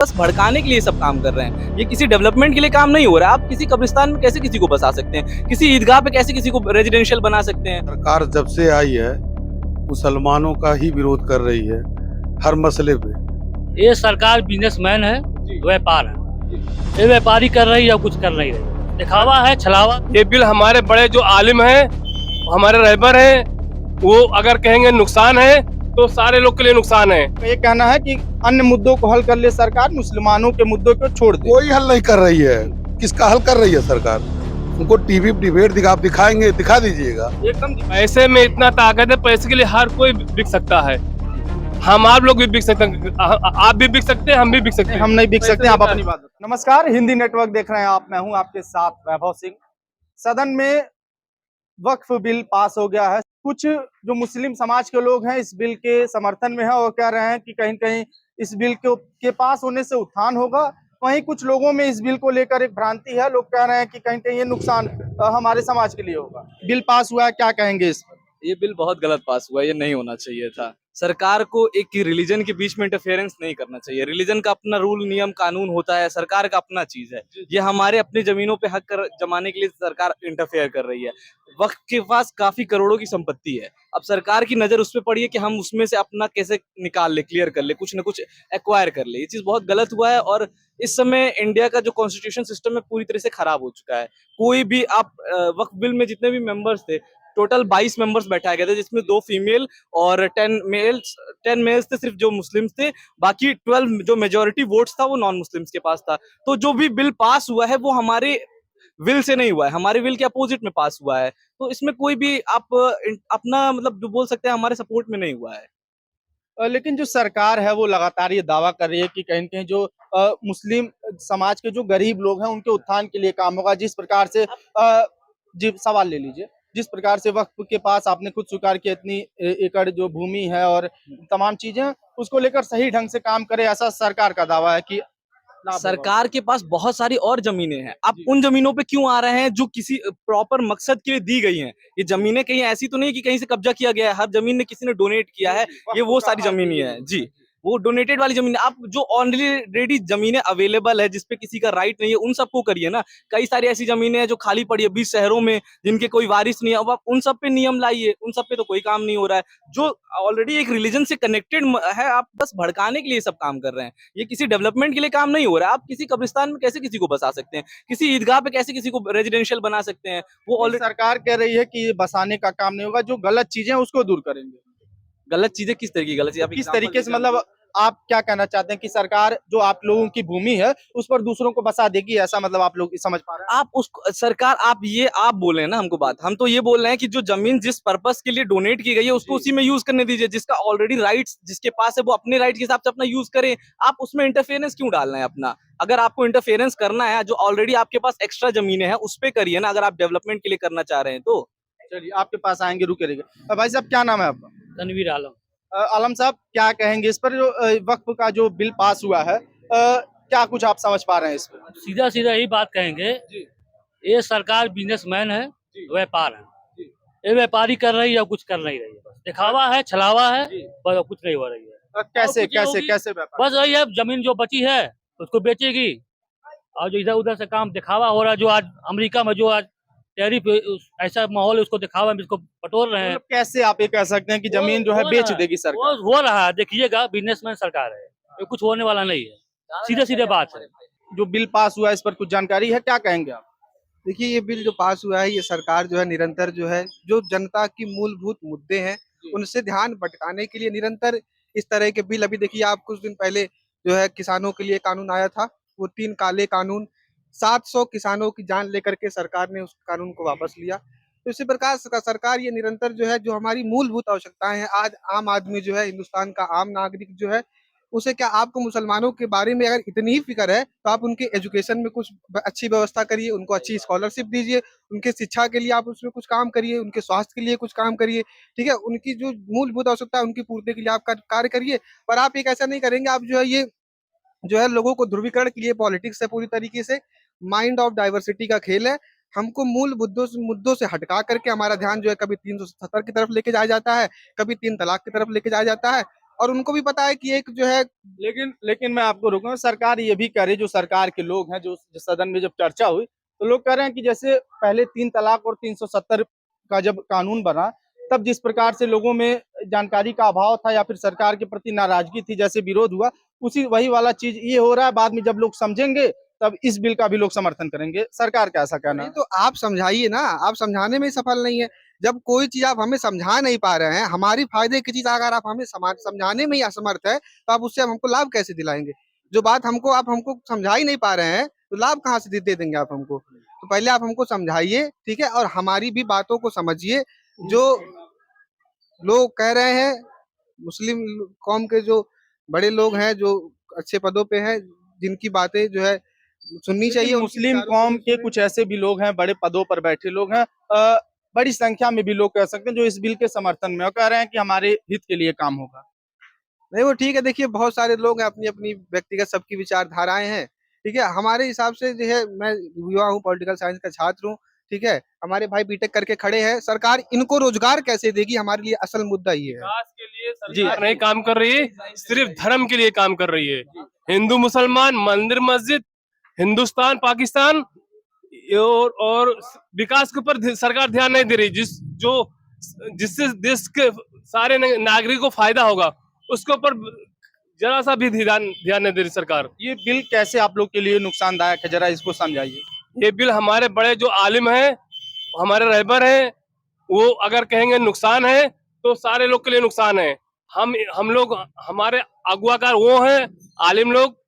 बस भड़काने के लिए सब काम कर रहे हैं। ये किसी डेवलपमेंट के लिए काम नहीं हो रहा है। आप किसी कब्रिस्तान में कैसे किसी को बसा सकते हैं? किसी ईदगाह पे कैसे किसी को रेजिडेंशियल बना सकते हैं? सरकार जब से आई है मुसलमानों का ही विरोध कर रही है हर मसले पे। ये सरकार बिजनेसमैन है, व्यापार है। ये व्यापारी कर रही है, कुछ कर नहीं रही, दिखावा है, छलावा। ये बिल हमारे बड़े जो आलिम हैं, हमारे रहबर हैं, वो अगर कहेंगे नुकसान है तो सारे लोग के लिए नुकसान है। ये कहना है कि अन्य मुद्दों को हल कर ले सरकार, मुसलमानों के मुद्दों को छोड़ दे। कोई हल नहीं कर रही है। किसका हल कर रही है सरकार? उनको टीवी डिबेट दिखाएंगे, दिखा दीजिएगा। एकदम पैसे में इतना ताकत है, पैसे के लिए हर कोई बिक सकता है। हम आप लोग भी बिक सकते हैं, आप भी बिक सकते हैं, हम भी बिक सकते हैं। हम नहीं बिक सकते, आप अपनी बात बताओ। नमस्कार, हिंदी नेटवर्क देख रहे हैं आप, मैं हूं आपके साथ वैभव सिंह। सदन में वक्फ बिल पास हो गया है। कुछ जो मुस्लिम समाज के लोग हैं इस बिल के समर्थन में है और कह रहे हैं कि कहीं कहीं इस बिल के पास होने से उत्थान होगा। वहीं कुछ लोगों में इस बिल को लेकर एक भ्रांति है, लोग कह रहे हैं कि कहीं कहीं ये नुकसान हमारे समाज के लिए होगा। बिल पास हुआ है, क्या कहेंगे इस पर? ये बिल बहुत गलत पास हुआ है, ये नहीं होना चाहिए था। सरकार को एक रिलीजन के बीच में इंटरफेरेंस नहीं करना चाहिए। रिलीजन का अपना रूल नियम कानून होता है, सरकार का अपना चीज है। ये हमारे अपनी जमीनों पे हक जमाने के लिए सरकार इंटरफेयर कर रही है। वक्त के पास काफी करोड़ों की संपत्ति है। अब सरकार की नजर उस पर पड़ी है कि हम उसमें से अपना कैसे निकाल ले, क्लियर कर ले, कुछ ना कुछ एक्वायर कर ले। ये चीज बहुत गलत हुआ है और इस समय इंडिया का जो कॉन्स्टिट्यूशन सिस्टम है पूरी तरह से खराब हो चुका है। कोई भी आप वक्फ बिल में जितने भी मेंबर्स थे, टोटल 22 मेंबर्स बैठाए गए थे, जिसमें 2 फीमेल और 10 मेल्स थे सिर्फ जो मुस्लिम्स थे। बाकी 12 जो मेजोरिटी वोट्स था वो नॉन मुस्लिम्स के पास था। तो जो भी बिल पास हुआ है वो हमारे विल से नहीं हुआ है, हमारे विल के अपोजिट में पास हुआ है। तो इसमें कोई भी आप अपना मतलब जो बोल सकते हैं हमारे सपोर्ट में नहीं हुआ है। लेकिन जो सरकार है वो लगातार ये दावा कर रही है कि कहीं कहीं जो मुस्लिम समाज के जो गरीब लोग हैं उनके उत्थान के लिए काम होगा। जिस प्रकार से जी सवाल ले लीजिए। जिस प्रकार से वक्फ के पास आपने खुद स्वीकार किया इतनी एकड़ जो भूमि है और तमाम चीजें उसको लेकर सही ढंग से काम करे, ऐसा सरकार का दावा है कि लाभ होगा। सरकार के पास बहुत सारी और जमीनें हैं। आप उन जमीनों पे क्यों आ रहे हैं जो किसी प्रॉपर मकसद के लिए दी गई हैं? ये जमीनें कहीं ऐसी तो नहीं कि कहीं से कब्जा किया गया है। हर जमीन ने किसी ने डोनेट किया है। ये वो सारी जमीन ही है जी। वो डोनेटेड वाली जमीन। आप जो ऑलरेडी जमीनें अवेलेबल है जिसपे किसी का राइट नहीं है उन सबको करिए ना। कई सारी ऐसी जमीनें हैं जो खाली पड़ी है 20 शहरों में, जिनके कोई वारिस नहीं है। अब आप उन सब पे नियम लाइए, उन सब पे तो कोई काम नहीं हो रहा है। जो ऑलरेडी एक रिलीजन से कनेक्टेड है, आप बस भड़काने के लिए सब काम कर रहे हैं। ये किसी डेवलपमेंट के लिए काम नहीं हो रहा है। आप किसी कब्रिस्तान में कैसे किसी को बसा सकते हैं? किसी ईदगाह पे कैसे किसी को रेजिडेंशियल बना सकते हैं? वो ऑलरेडी सरकार कह रही है कि ये बसाने का काम नहीं होगा, जो गलत चीजें हैं उसको दूर करेंगे। गलत चीजें किस तरह की गलत चीजें? आप किस example तरीके से, दीजिए। मतलब आप क्या कहना चाहते हैं कि सरकार जो आप लोगों की भूमि है उस पर दूसरों को बसा देगी, ऐसा मतलब आप लोग समझ पा रहे हैं? आप उस सरकार आप बोले हैं ना हमको बात। हम तो ये बोल रहे हैं कि जो जमीन जिस पर्पस के लिए डोनेट की गई है उसको उसी में यूज करने दीजिए। जिसका ऑलरेडी राइट्स जिसके पास है वो अपने राइट के हिसाब से अपना यूज करे। आप उसमें इंटरफेरेंस क्यों डालना है अपना? अगर आपको इंटरफेरेंस करना है, जो ऑलरेडी आपके पास एक्स्ट्रा जमीनें हैं उस पे करिए ना, अगर आप डेवलपमेंट के लिए करना चाह रहे हैं तो। चलिए आपके पास आएंगे, रुके रहिएगा। भाई साहब क्या नाम है आपका? तनवीर आलम। आलम साहब क्या कहेंगे इस पर, जो वक्फ का जो बिल पास हुआ है, क्या कुछ आप समझ पा रहे हैं इस पर? सीधा सीधा यही बात कहेंगे, ये सरकार बिजनेसमैन है, व्यापार है। ये व्यापारी कर रही है, कुछ कर नहीं रही है, बस दिखावा है, छलावा है, बस कुछ नहीं हो रही है। कैसे और कुछ कैसे होगी? कैसे व्यापार? बस वही है, जमीन जो बची है उसको बेचेगी और जो इधर उधर से काम दिखावा हो रहा है, जो आज अमेरिका में जो आज टैरिफ ऐसा माहौल है उसको दिखावा में इसको बटोर रहे हैं। मतलब कैसे आप ये कह सकते हैं कि जमीन जो है बेच देगी सरकार? वो हो रहा है, देखिएगा, बिजनेसमैन सरकार है, ये कुछ होने वाला नहीं है, सीधे सीधे बात है। जो बिल पास हुआ है इस पर कुछ जानकारी है, क्या कहेंगे आप? देखिए, ये बिल जो पास हुआ है, ये सरकार जो है निरंतर जो है जो जनता की मूलभूत मुद्दे हैं उनसे ध्यान भटकाने के लिए निरंतर इस तरह के बिल, अभी देखिए आप कुछ दिन पहले जो है किसानों के लिए कानून आया था, वो 3 काले कानून, 700 किसानों की जान लेकर के सरकार ने उस कानून को वापस लिया। तो इसी प्रकार सरकार ये निरंतर जो है जो हमारी मूलभूत आवश्यकताएं हैं, आज आम आदमी जो है, हिंदुस्तान का आम नागरिक जो है, उसे क्या, आपको मुसलमानों के बारे में अगर इतनी ही फ़िक्र है, तो आप उनके एजुकेशन में कुछ अच्छी व्यवस्था करिए, उनको अच्छी स्कॉलरशिप दीजिए, उनके शिक्षा के लिए आप उसमें कुछ काम करिए, उनके स्वास्थ्य के लिए कुछ काम करिए, ठीक है? उनकी जो मूलभूत आवश्यकता है, उनकी पूर्ति के लिए आप कार्य करिए। पर आप एक ऐसा नहीं करेंगे, आप जो है ये जो है लोगों को ध्रुवीकरण के लिए पॉलिटिक्स है पूरी तरीके से, माइंड ऑफ डाइवर्सिटी का खेल है। हमको मूल मुद्दों से हटका करके हमारा ध्यान जो है कभी 377 की तरफ लेके जाया जाता है, कभी 3 तलाक की तरफ लेके जाया जाता है और उनको भी पता है कि एक जो है लेकिन मैं आपको रोकूंगा, सरकार ये भी कह रही, जो सरकार के लोग हैं, जो सदन में जब चर्चा हुई तो लोग कह रहे हैं कि जैसे पहले 3 तलाक और 370 का जब कानून बना, तब जिस प्रकार से लोगों में जानकारी का अभाव था या फिर सरकार के प्रति नाराजगी थी, जैसे विरोध हुआ, उसी वही वाला चीज ये हो रहा है। बाद में जब लोग समझेंगे तब इस बिल का भी लोग समर्थन करेंगे। सरकार का ऐसा कहना नहीं है। तो आप समझाइए ना, आप समझाने में ही सफल नहीं है। जब कोई चीज आप हमें समझा नहीं पा रहे हैं, हमारी फायदे की चीज अगर आप हमें समझाने में ही असमर्थ है, तो आप उससे हमको लाभ कैसे दिलाएंगे? जो बात आप हमको समझा ही नहीं पा रहे हैं, तो लाभ कहाँ से दे देंगे आप हमको? तो पहले आप हमको समझाइए, ठीक है, और हमारी भी बातों को समझिए। जो लोग कह रहे हैं, मुस्लिम कौम के जो बड़े लोग हैं, जो अच्छे पदों पे हैं, जिनकी बातें जो है सुननी चाहिए, लेकिन उनकी मुस्लिम विचारों को कौम भी के सुनें। कुछ ऐसे भी लोग हैं, बड़े पदों पर बैठे लोग हैं, बड़ी संख्या में भी लोग कह सकते हैं, जो इस बिल के समर्थन में और कह रहे हैं कि हमारे हित के लिए काम होगा। नहीं वो ठीक है, देखिए बहुत सारे लोग हैं, अपनी अपनी व्यक्तिगत सबकी विचारधाराएं हैं, ठीक है। हमारे हिसाब से जो है, मैं युवा हूँ, पॉलिटिकल साइंस का छात्र हूँ, ठीक है। हमारे भाई बीटेक करके खड़े हैं, सरकार इनको रोजगार कैसे देगी, हमारे लिए असल मुद्दा ये है। विकास के लिए जी। सरकार नहीं काम कर रही है, सिर्फ धर्म के लिए काम कर रही है। हिंदू मुसलमान, मंदिर मस्जिद, हिंदुस्तान पाकिस्तान और विकास के ऊपर सरकार ध्यान नहीं दे रही। जिससे देश के सारे नागरिक को फायदा होगा, उसके ऊपर जरा सा भी ध्यान नहीं दे रही सरकार। ये बिल कैसे आप लोग के लिए नुकसानदायक है, जरा इसको समझाइए। ये बिल हमारे बड़े जो आलिम हैं, हमारे रहबर हैं, वो अगर कहेंगे नुकसान है तो सारे लोग के लिए नुकसान है। हम लोग, हमारे अगुवाकार वो हैं आलिम लोग,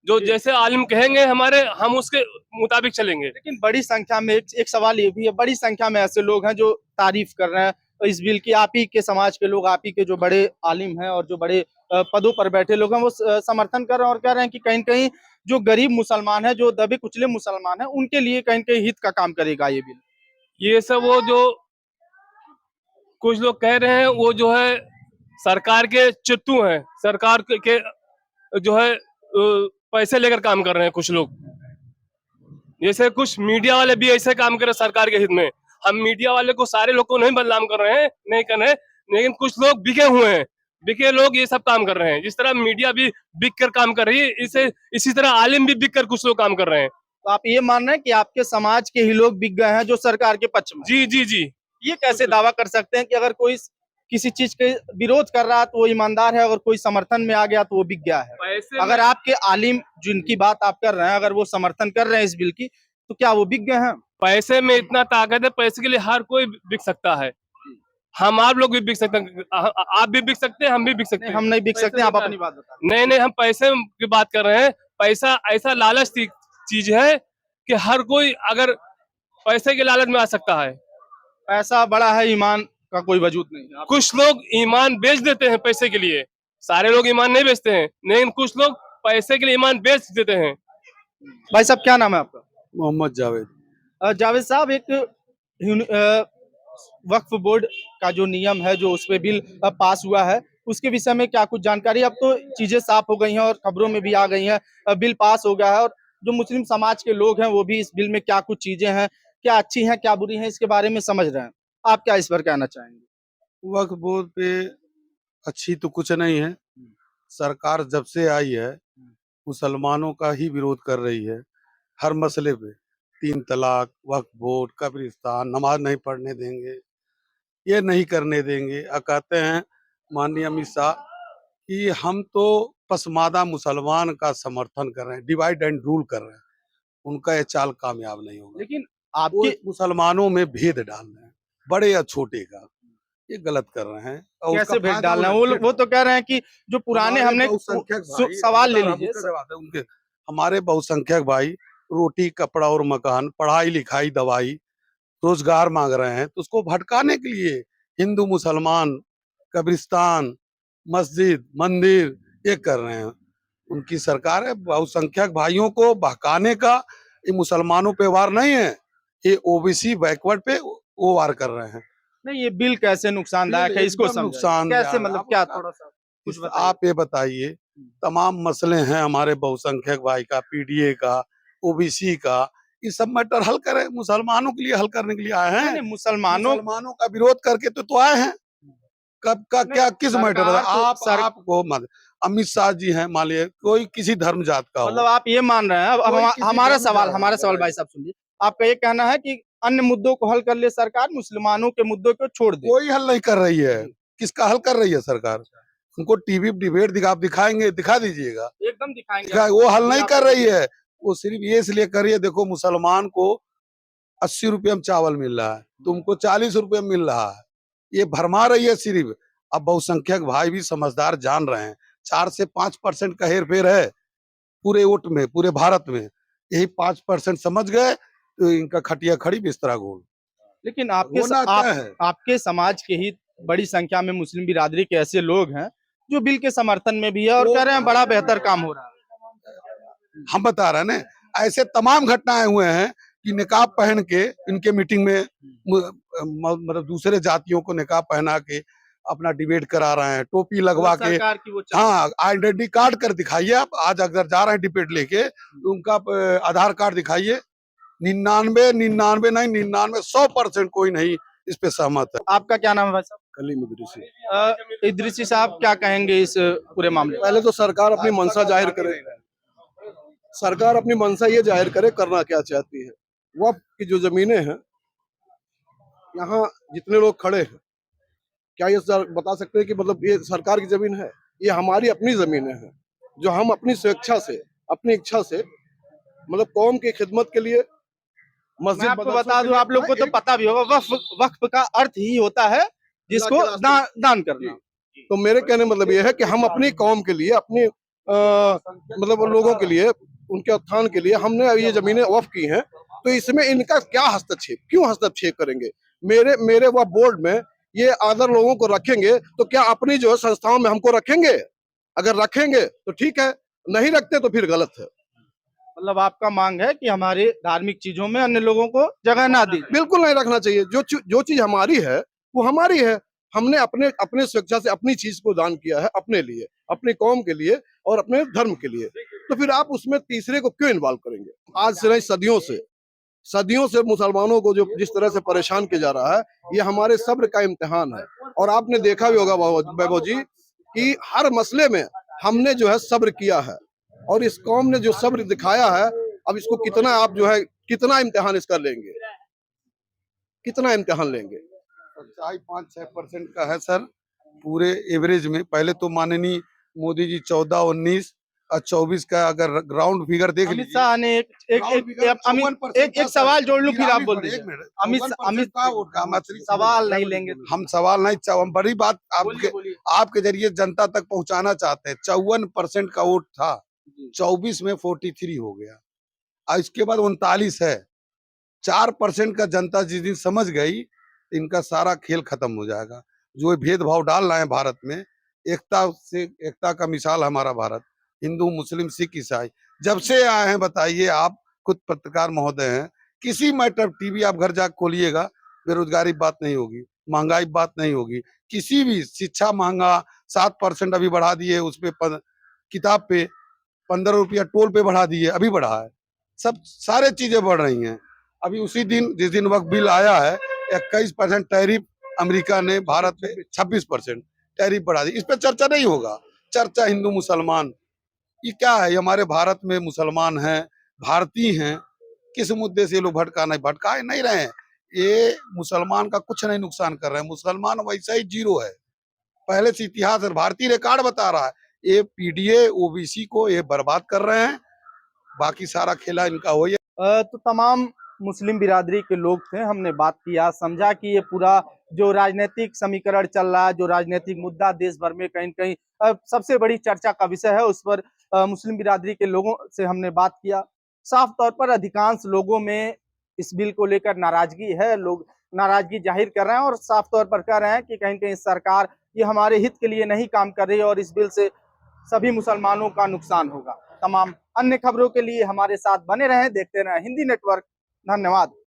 जो जैसे आलिम कहेंगे हमारे, हम उसके मुताबिक चलेंगे। लेकिन बड़ी संख्या में एक सवाल ये भी है, बड़ी संख्या में ऐसे लोग हैं जो तारीफ कर रहे हैं इस बिल की। आप ही के समाज के लोग, आप ही के जो बड़े आलिम हैं और जो बड़े पदों पर बैठे लोग हैं, वो समर्थन कर रहे हैं और कह रहे हैं कि कहीं न कहीं जो गरीब मुसलमान है, जो दबे कुचले मुसलमान है, उनके लिए कहीं न कहीं हित का काम करेगा ये बिल। ये सब वो जो कुछ लोग कह रहे हैं, वो जो है सरकार के चिट्टू हैं, सरकार के जो है पैसे लेकर काम कर रहे हैं कुछ लोग। जैसे कुछ मीडिया वाले भी ऐसे काम कर रहे हैं सरकार के हित में। हम मीडिया वाले को, सारे लोग को नहीं बदनाम कर रहे हैं, नहीं कर रहे हैं, लेकिन कुछ लोग बिके हुए हैं, बिके लोग ये सब काम कर रहे हैं। जिस तरह मीडिया भी बिक कर काम कर रही है, इसी तरह आलिम भी बिक कर कुछ लोग काम कर रहे हैं। तो आप ये मान रहे हैं कि आपके समाज के ही लोग बिक गए हैं जो सरकार के पक्ष में हैं? जी जी जी। ये कैसे दावा कर सकते हैं कि अगर कोई किसी चीज के विरोध कर रहा है तो वो ईमानदार है, अगर कोई समर्थन में आ गया तो वो बिक गया है? पैसे अगर आपके आलिम जिनकी बात आप कर रहे हैं, अगर वो समर्थन कर रहे हैं इस बिल की, तो क्या वो बिक गए हैं? पैसे में इतना ताकत है, पैसे के लिए हर कोई बिक सकता है। हम आप लोग भी बिक सकते हैं, आप भी बिक सकते हैं, हम भी बिक सकते नहीं, हैं। हम नहीं बिक पैसे सकते, आप देता है। अपनी बात बताएं। नहीं, हम पैसे की बात कर रहे हैं। पैसा ऐसा लालच चीज है कि हर कोई अगर पैसे के लालच में आ सकता है। पैसा बड़ा है, ईमान का कोई वजूद नहीं है। कुछ लोग ईमान बेच देते हैं पैसे के लिए, सारे लोग ईमान नहीं बेचते हैं, लेकिन कुछ लोग पैसे के लिए ईमान बेच देते हैं। भाई साहब, क्या नाम है आपका? मोहम्मद जावेद। जावेद साहब, वक्फ बोर्ड का जो नियम है, जो उस पे बिल पास हुआ है, उसके विषय में क्या कुछ जानकारी? अब तो चीजें साफ हो गई हैं और खबरों में भी आ गई हैं, बिल पास हो गया है और जो मुस्लिम समाज के लोग हैं वो भी इस बिल में क्या कुछ चीजें हैं, क्या अच्छी हैं क्या बुरी हैं, इसके बारे में समझ रहे हैं। आप क्या इस पर कहना चाहेंगे? वक्फ बोर्ड पे अच्छी तो कुछ नहीं है। सरकार जब से आई है मुसलमानों का ही विरोध कर रही है हर मसले पे। 3 तलाक, वक्फ बोर्ड, कब्रिस्तान, नमाज नहीं पढ़ने देंगे, ये नहीं करने देंगे। कहते हैं माननीय अमित शाह कि हम तो पसमादा मुसलमान का समर्थन कर रहे हैं, डिवाइड एंड रूल कर रहे हैं। उनका ये चाल कामयाब नहीं होगा। लेकिन वो आपके मुसलमानों में भेद डाल रहे हैं, बड़े या छोटे का, ये गलत कर रहे हैं। और कैसे उसका भेद फायदा डालना है? वो तो कह रहे हैं कि जो पुराने हमारे हमने बहुसंख्यक भाई, सवाल ले हम लीजिए। उसका जवाब दें उनके। हमारे बहुसंख्यक भाई रोटी, कपड़ा और मकान, पढ़ाई लिखाई, दवाई, रोजगार मांग रहे हैं, तो उसको भटकाने के लिए हिंदू मुसलमान, कब्रिस्तान, मस्जिद, मंदिर ये कर रहे हैं। उनकी सरकार है। बहुसंख्यक भाइयों को बहकाने का ये मुसलमानों पे वार नहीं है, ये ओबीसी बैकवर्ड पे वो वार कर रहे हैं। नहीं, ये बिल कैसे नुकसानदायक है, इसको एकदम समझाइए। नुकसानदायक कैसे, है। मतलब आप क्या, बता- थोड़ा सा कुछ बताइए। आप ये बताइए, तमाम मसले हैं हमारे बहुसंख्यक भाई का, पीडीए का, ओबीसी का, ये सब मैटर हल करें, मुसलमानों के लिए हल करने के लिए आए हैं। नहीं, मुसलमानों मुसलमानों का विरोध करके तो आए हैं। कब का क्या किस मैटर सरकार तो- आप सर- आपको अमित शाह जी हैं, मान लीजिए कोई किसी धर्म जात का हो, मतलब आप ये मान रहे हैं अब कोई हमारा किसी हमारा धर्म सवाल का हमारा सवाल भाई साहब सुनिए, आपका ये कहना है कि अन्य मुद्दों को हल कर ले सरकार, मुसलमानों के मुद्दों को छोड़ दे। कोई हल नहीं कर रही है। किसका हल कर रही है सरकार? उनको टीवी डिबेट आप दिखाएंगे, दिखा दीजिएगा, एकदम दिखाएंगे वो हल अभी नहीं आप कर रही है। वो सिर्फ ये इसलिए कर रही है, देखो मुसलमान को 80 रुपये में चावल मिल रहा है, तुमको 40 रुपये में मिल रहा है, ये भरमा रही है सिर्फ। अब बहुसंख्यक भाई भी समझदार जान रहे हैं 4 से 5% का हेर फेर है पूरे वोट में, पूरे भारत में। यही 5% समझ गए तो इनका खटिया खड़ी बिस्तरा गोल लेकिन होना तय है। आपके समाज के ही बड़ी संख्या में मुस्लिम बिरादरी के ऐसे लोग हैं जो बिल के समर्थन में भी है और कह रहे हैं बड़ा बेहतर काम हो रहा है। हम बता रहे हैं ना, ऐसे तमाम घटनाएं हुए हैं कि निकाब पहन के इनके मीटिंग में मतलब दूसरे जातियों को निकाब पहना के अपना डिबेट करा रहे हैं, टोपी लगवा के। सरकार की वो हाँ, आइडेंटिटी कार्ड कर दिखाइए आप। आज अगर जा रहे हैं डिबेट लेके तो उनका आधार कार्ड दिखाइए। 99 100% कोई नहीं इस पे सहमत है। आपका क्या नाम है भाई साहब? कलीम इदरीसी। इदरीसी साहब क्या कहेंगे इस पूरे मामले में? पहले तो सरकार अपनी मंशा जाहिर करे, सरकार अपनी मंशा ये जाहिर करे करना क्या चाहती है। वक्फ की जो जमीनें हैं, यहाँ जितने लोग खड़े हैं, क्या ये बता सकते हैं कि मतलब ये सरकार की जमीन है? ये हमारी अपनी जमीनें हैं जो हम अपनी स्वेच्छा से, अपनी इच्छा से, मतलब कौम की खिदमत के लिए मैं मस्जिद आपको मदरसों बता के दूं, लिए आप लोग को तो एक- पता भी होगा, वक्फ का अर्थ ही होता है जिसको अल्लाह के रास्ते दान करना। तो मेरे कहने मतलब ये है कि हम अपनी कौम के लिए, अपनी मतलब लोगों के लिए, उनके उत्थान के लिए हमने ये जमीनें वक्फ की हैं, तो इसमें इनका क्या हस्तक्षेप, क्यों हस्तक्षेप करेंगे? मेरे वह बोर्ड में ये अदर लोगों को रखेंगे तो क्या अपनी जो है संस्थाओं में हमको रखेंगे? अगर रखेंगे तो ठीक है, नहीं रखते तो फिर गलत है। मतलब आपका मांग है कि हमारे धार्मिक चीजों में अन्य लोगों को जगह ना दी। बिल्कुल नहीं रखना चाहिए। जो चीज हमारी है वो हमारी है। हमने अपने अपने स्वेच्छा से अपनी चीज को दान किया है, अपने लिए, अपनी कौम के लिए और अपने धर्म के लिए, तो फिर आप उसमें तीसरे को क्यों इन्वॉल्व करेंगे? आज से नहीं, सदियों से मुसलमानों को जो जिस तरह से परेशान किया जा रहा है, ये हमारे सब्र का इम्तिहान है। और आपने देखा भी होगा वैभव जी कि हर मसले में हमने जो है सब्र किया है, और इस कौम ने जो सब्र दिखाया है, अब इसको कितना आप जो है कितना इम्तिहान इसका लेंगे, कितना इम्तिहान लेंगे? सच्चाई 5-6% का है सर पूरे एवरेज में। पहले तो माननीय मोदी जी 14, 19 और 24 का अगर ग्राउंड फिगर देख अमित लीजिए, शाह ने एक सवाल जोड़ लूं फिर आप बोल दीजिए। अमित सवाल नहीं लेंगे। हम सवाल नहीं, हम बड़ी बात आपके जरिए जनता तक पहुंचाना चाहते हैं। 54% का वोट था, 24 में 43 हो गया और इसके बाद 39 है। 4% का जनता जिस दिन समझ गई इनका सारा खेल खत्म हो जाएगा। जो ये भेदभाव डाल रहे हैं भारत में, एकता का मिसाल हमारा भारत, हिंदू मुस्लिम सिख ईसाई जब से आए हैं, बताइए आप खुद पत्रकार महोदय हैं, किसी मैटर टीवी आप घर जाकर खोलिएगा, बेरोजगारी बात नहीं होगी, महंगाई बात नहीं होगी, किसी भी शिक्षा महंगा 7% अभी बढ़ा दिए, उस पे किताब पे 15 रुपया टोल पे बढ़ा दिए, अभी बढ़ा है, सब सारे चीजें बढ़ रही हैं। अभी उसी दिन जिस दिन वक्त बिल आया है 21% टैरिफ अमेरिका ने भारत पे 26% टैरिफ बढ़ा दी। इस पे चर्चा नहीं होगा। चर्चा हिंदू मुसलमान, ये क्या है? ये हमारे भारत में मुसलमान हैं, भारतीय हैं, किस मुद्दे से ये लोग भटका नहीं रहे हैं। ये मुसलमान का कुछ नहीं नुकसान कर रहे हैं। मुसलमान वैसा ही जीरो है, पहले से इतिहास है, भारतीय रिकॉर्ड बता रहा है। ये पीडीए ओबीसी को ये बर्बाद कर रहे हैं, बाकी सारा खेला इनका हो। तो तमाम मुस्लिम बिरादरी के लोग थे, हमने बात किया, समझा कि ये पूरा जो राजनीतिक समीकरण चल रहा है, जो राजनीतिक मुद्दा देश भर में कहीं न कहीं सबसे बड़ी चर्चा का विषय है, उस पर मुस्लिम बिरादरी के लोगों से हमने बात किया। साफ तौर पर अधिकांश लोगों में इस बिल को लेकर नाराजगी है, लोग नाराजगी जाहिर कर रहे हैं और साफ तौर पर कह रहे हैं कि कहीं कहीं सरकार ये हमारे हित के लिए नहीं काम कर रही है और इस बिल से सभी मुसलमानों का नुकसान होगा। तमाम अन्य खबरों के लिए हमारे साथ बने रहें, देखते रहें हिंदी नेटवर्क। धन्यवाद।